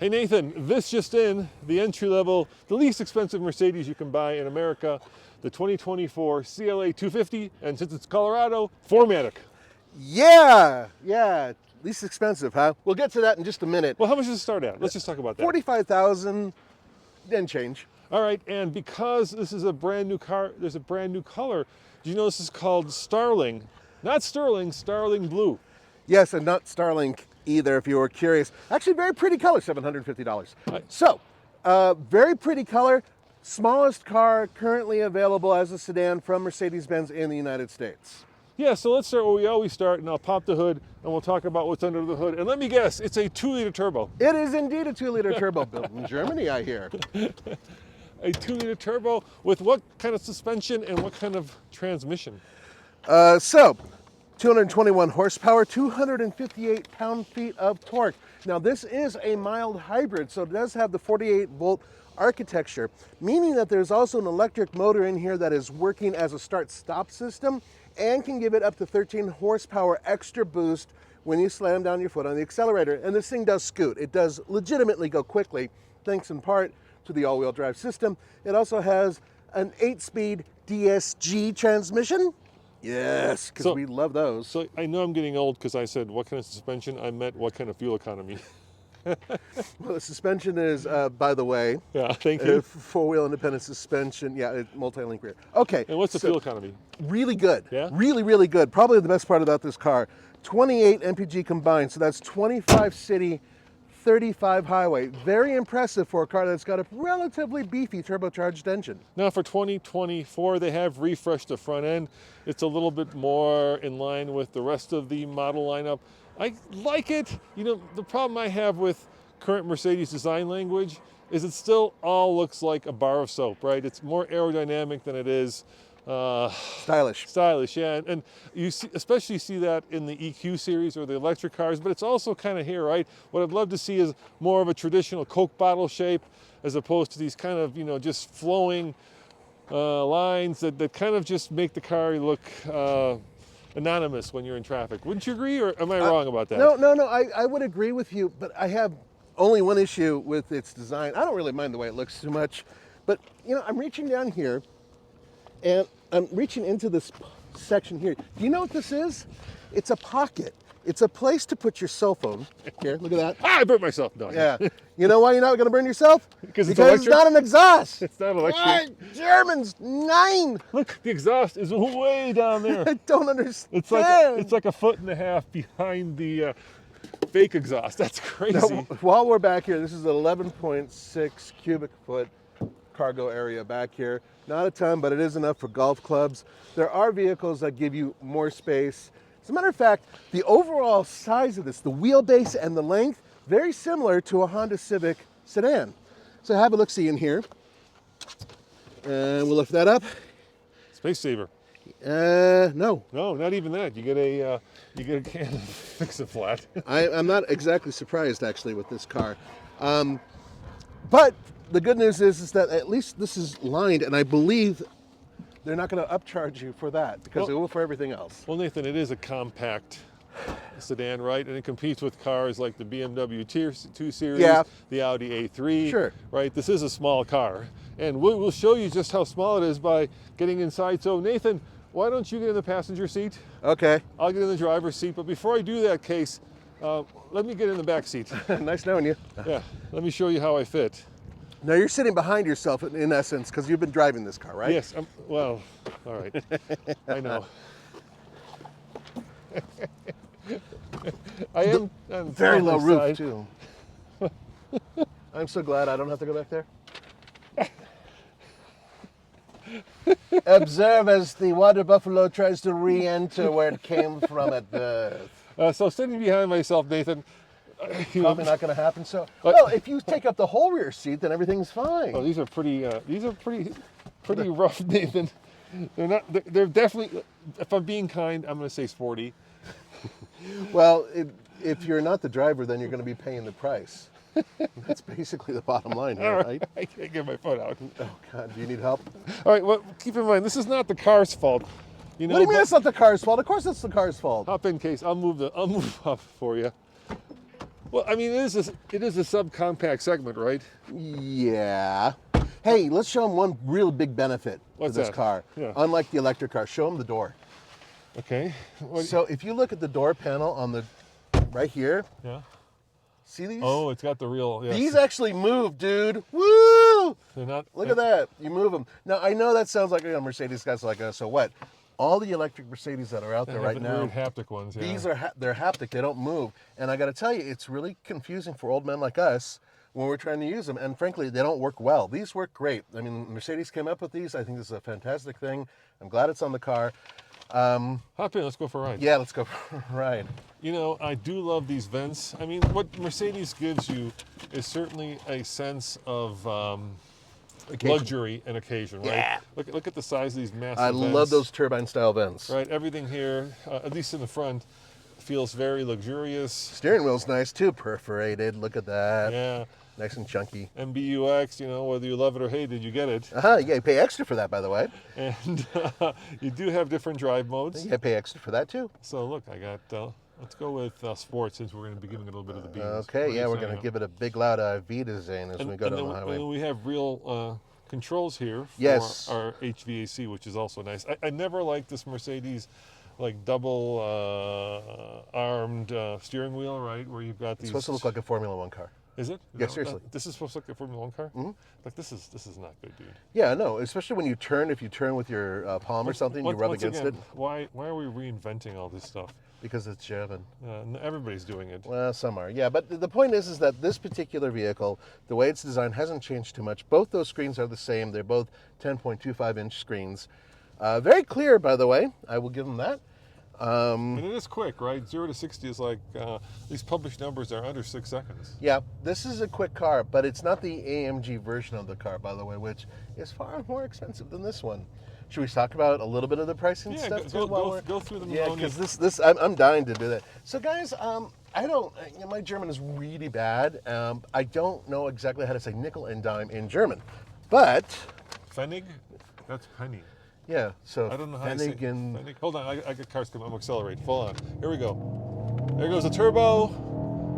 Hey Nathan, this just in, the entry level, the least expensive Mercedes you can buy in America, the 2024 CLA 250, and since it's Colorado, 4MATIC. Yeah, least expensive, huh? We'll get to that in just a minute. Well, how much does it start at? Let's just talk about that. 45,000 and change. All right, and because this is a brand new car, there's a brand new color. Do you know this is called Starling? Not Sterling, Starling Blue. Yes, and not Starlink either, if you were curious. Actually, very pretty color, $750. So, very pretty color. Smallest car currently available as a sedan from Mercedes-Benz in the United States. Yeah, so let's start where we always start, and I'll pop the hood, and we'll talk about what's under the hood. And let me guess, it's a 2-liter turbo. It is indeed a 2-liter turbo built in Germany, I hear. A 2-liter turbo with what kind of suspension and what kind of transmission? 221 horsepower, 258 pound-feet of torque. Now this is a mild hybrid, so it does have the 48-volt architecture, meaning that there's also an electric motor in here that is working as a start-stop system and can give it up to 13 horsepower extra boost when you slam down your foot on the accelerator. And this thing does scoot. It does legitimately go quickly, thanks in part to the all-wheel drive system. It also has an 8-speed DSG transmission. Yes, because we love those. So I know I'm getting old because I said what kind of suspension, I meant what kind of fuel economy. Well, the suspension is, by the way, yeah, thank you. Four-wheel independent suspension. Yeah, multi-link rear. Okay. And what's the fuel economy? Really good. Yeah? Really, really good. Probably the best part about this car. 28 mpg combined, so that's 25 city, 35 highway. Very impressive for a car that's got a relatively beefy turbocharged engine. Now for 2024, they have refreshed the front end. It's a little bit more in line with the rest of the model lineup. I like it. You know, the problem I have with current Mercedes design language is it still all looks like a bar of soap, right? It's more aerodynamic than it is stylish. Stylish, yeah. And you especially see that in the EQ series or the electric cars, but it's also kind of here, right? What I'd love to see is more of a traditional Coke bottle shape as opposed to these kind of, you know, just flowing lines that kind of just make the car look anonymous when you're in traffic. Wouldn't you agree, or am I wrong about that? No, I would agree with you, but I have only one issue with its design. I don't really mind the way it looks too much, but, you know, I'm reaching down here, and I'm reaching into this section here. Do you know what this is? It's a pocket. It's a place to put your cell phone. Here, look at that. Ah, I burnt myself. No. Yeah. You know why you're not going to burn yourself? Because it's not an exhaust. It's not electric. Why? Germans, 9. Look, the exhaust is way down there. I don't understand. It's like a foot and a half behind the fake exhaust. That's crazy. Now, while we're back here, this is an 11.6 cubic foot cargo area back here. Not a ton, but it is enough for golf clubs. There are vehicles that give you more space. As a matter of fact, the overall size of this, the wheelbase and the length, very similar to a Honda Civic sedan. So have a look-see in here. And we'll lift that up. Space saver. No. No, not even that. You get a can of Fix-A-Flat. I'm not exactly surprised, actually, with this car. But the good news is that at least this is lined, and I believe they're not going to upcharge you for that, because they will for everything else. Well, Nathan, it is a compact sedan, right? And it competes with cars like the BMW Tier 2 Series, the Audi A3. Sure. Right? This is a small car. And we'll show you just how small it is by getting inside. So, Nathan, why don't you get in the passenger seat? Okay. I'll get in the driver's seat. But before I do that, Case, let me get in the back seat. Nice knowing you. Yeah. Let me show you how I fit. Now, you're sitting behind yourself, in essence, because you've been driving this car, right? Yes. Well, all right. I know. I'm very low roof, too. I'm so glad I don't have to go back there. Observe as the water buffalo tries to re-enter where it came from at birth. So sitting behind myself, Nathan, Probably not going to happen. So, well, if you take up the whole rear seat, then everything's fine. Oh, these are pretty rough, Nathan. They're not. They're definitely. If I'm being kind, I'm going to say sporty. Well, if you're not the driver, then you're going to be paying the price. That's basically the bottom line here, right? I can't get my foot out. Oh God, do you need help? All right. Well, keep in mind, this is not the car's fault. You know, what do you mean it's not the car's fault? Of course it's the car's fault. Hop in, Case. I'll move up for you. Well, I mean, it is a subcompact segment, right? Yeah. Hey, let's show them one real big benefit What's to this that? car. Yeah. Unlike the electric car, show them the door. Okay. So if you look at the door panel on the right here, Yeah. see these? Oh, it's got the real. Yes. These actually move, dude. Woo! They're not. Look at that. You move them. Now, I know that sounds like a Mercedes guy's like, so what? All the electric Mercedes that are out there right now, Weird haptic ones. Yeah. these are they're haptic. They don't move. And I got to tell you, it's really confusing for old men like us when we're trying to use them. And frankly, they don't work well. These work great. I mean, Mercedes came up with these. I think this is a fantastic thing. I'm glad it's on the car. Hop in. Let's go for a ride. Yeah, let's go for a ride. You know, I do love these vents. I mean, what Mercedes gives you is certainly a sense of luxury and occasion, right? Yeah. Look at the size of these massive I vents. love those turbine-style vents. Right, everything here, at least in the front, feels very luxurious. Steering wheel's nice too, perforated. Look at that. Yeah. Nice and chunky. MBUX, you know, whether you love it or hate it, you get it. You pay extra for that, by the way. And you do have different drive modes. You pay extra for that too. So look, I got, let's go with sports since we're going to be giving it a little bit of the beans. Okay, yeah, we're going to give it a big loud Vita Zane as we go down the highway. And we have real controls here for Yes. our HVAC, which is also nice. I never liked this Mercedes like double armed steering wheel, right? Where you've got these. It's supposed to look like a Formula One car. Is it? Yeah, seriously. This is supposed to look like a Formula One car? Mm-hmm. Like this is not good, dude. Yeah, no, especially when you turn, if you turn with your palm or something, you rub Once against again, it. Why are we reinventing all this stuff? Because it's German. Everybody's doing it. Well, some are. Yeah, but the point is that this particular vehicle, the way it's designed, hasn't changed too much. Both those screens are the same. They're both 10.25-inch screens. Very clear, by the way. I will give them that. And it is quick, right? 0 to 60 is like, these published numbers are under 6 seconds. Yeah, this is a quick car, but it's not the AMG version of the car, by the way, which is far more expensive than this one. Should we talk about a little bit of the pricing stuff too? Go through them. Yeah, because I'm dying to do that. So guys, I don't, my German is really bad. I don't know exactly how to say nickel and dime in German, but. Pfennig? That's penny. Yeah, so I don't know how to say and... Pfennig. Hold on, I got cars coming. I'm accelerate. Hold on. Here we go. There goes the turbo.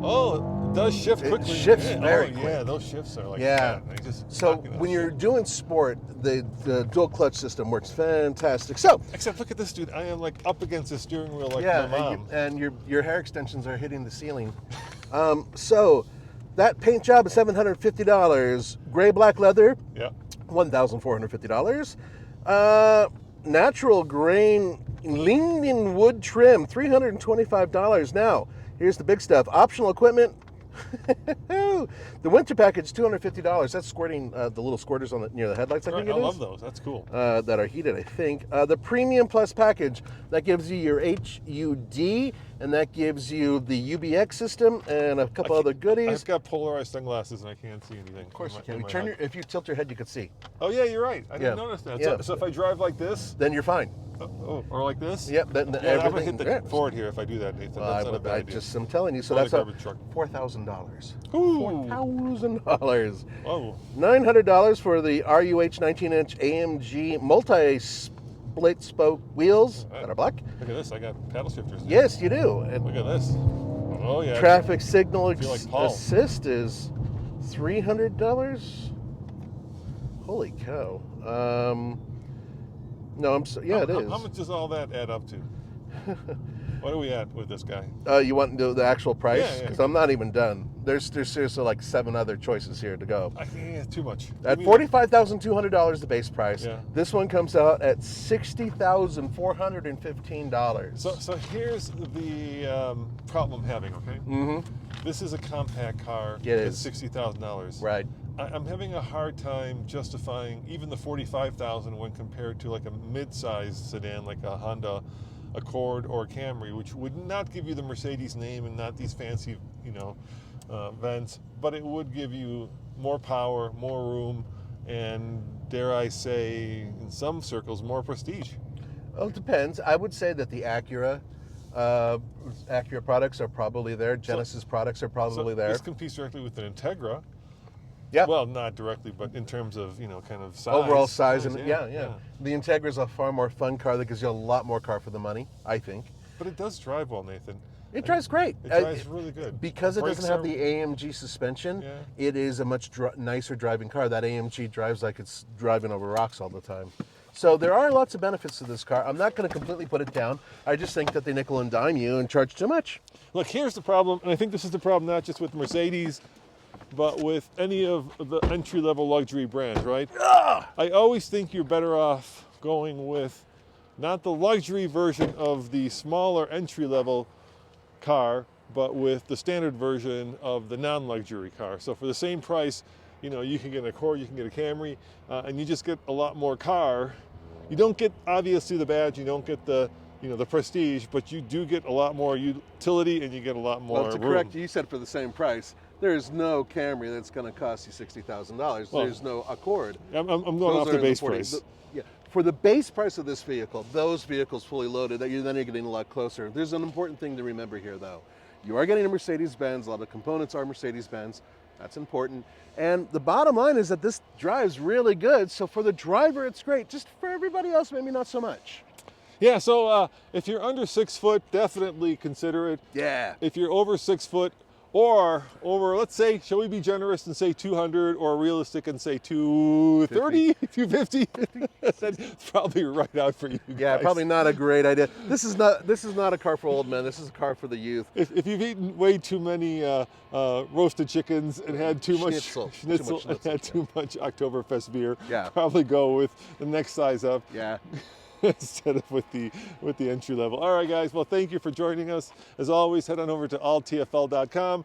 Oh, it does shift quickly. It shifts very quick. Yeah, those shifts are like yeah. They just so when you're doing sport, the dual clutch system works fantastic. So except look at this, dude. I am like up against the steering wheel like yeah, my mom. And your hair extensions are hitting the ceiling. So that paint job is $750. Gray black leather. Yeah. $1,450. Natural grain linden wood trim, $325. Now, here's the big stuff. Optional equipment. The winter package, $250. That's squirting the little squirters on near the headlights. I think it is. I love those. That's cool. That are heated, I think. The Premium Plus package, that gives you your HUD, and that gives you the UBX system and a couple other goodies. I've got polarized sunglasses and I can't see anything. Of course you can. If you tilt your head, you can see. Oh yeah, you're right. I didn't notice that. Yeah. So if I drive like this, then you're fine. Or like this? Yep. Then I'm gonna hit the forward here if I do that, Nathan. That's not a bad idea. I'm telling you. So Or that's the garbage truck. $4,000. $4,000. Oh. $900 for the RUH 19-inch AMG multi-split spoke wheels that are black. Look at this. I got paddle shifters. Yes, you do. And look at this. Oh yeah. Traffic signal like assist is $300. Holy cow. No, it is. How much does all that add up to? What are we at with this guy? You want the actual price? Yeah. Because I'm not even done. There's seriously like 7 other choices here to go. I think it's too much. At $45,200, the base price. Yeah. This one comes out at $60,415. So here's the problem I'm having. Okay. Mm-hmm. This is a compact car. It is $60,000. Right. I'm having a hard time justifying even the $45,000 when compared to like a mid-sized sedan like a Honda Accord or a Camry, which would not give you the Mercedes name and not these fancy, vents, but it would give you more power, more room, and dare I say, in some circles, more prestige. Well, it depends. I would say that the Acura products are probably there. Genesis products are probably there. This competes directly with an Integra. Yeah. Well, not directly, but in terms of, kind of size. Overall size. And yeah. The Integra is a far more fun car that gives you a lot more car for the money, I think. But it does drive well, Nathan. It drives great. It drives really good. Because it Brakes doesn't have are- the AMG suspension, Yeah. it is a much nicer driving car. That AMG drives like it's driving over rocks all the time. So there are lots of benefits to this car. I'm not going to completely put it down. I just think that they nickel and dime you and charge too much. Look, here's the problem, and I think this is the problem not just with Mercedes, but with any of the entry-level luxury brands, right? I always think you're better off going with not the luxury version of the smaller entry-level car, but with the standard version of the non-luxury car. So for the same price, you know, you can get an Accord, you can get a Camry, and you just get a lot more car. You don't get, obviously, the badge, you don't get the, you know, the prestige, but you do get a lot more utility and you get a lot more Well, to room. correct you, you said for the same price. There's no Camry that's going to cost you $60,000. Well, There's no Accord. I'm going Those off are the in base 40 price. Yeah, for the base price of this vehicle, those vehicles fully loaded, then you're getting a lot closer. There's an important thing to remember here, though. You are getting a Mercedes-Benz. A lot of the components are Mercedes-Benz. That's important. And the bottom line is that this drives really good. So for the driver, it's great. Just for everybody else, maybe not so much. Yeah, so if you're under 6 foot, definitely consider it. Yeah. If you're over 6 foot or over, let's say, shall we be generous and say 200, or realistic and say 230, 250? That's probably right out for you guys. Yeah, probably not a great idea. This is not a car for old men. This is a car for the youth. If you've eaten way too many roasted chickens and had too much Schnitzel. schnitzel Too much and had too much Oktoberfest beer, Yeah. probably go with the next size up. Yeah. Instead of with the entry level. All right, guys. Well, thank you for joining us. As always, head on over to alltfl.com,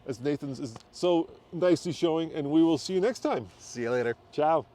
as Nathan's is so nicely showing, and we will see you next time. See you later. Ciao.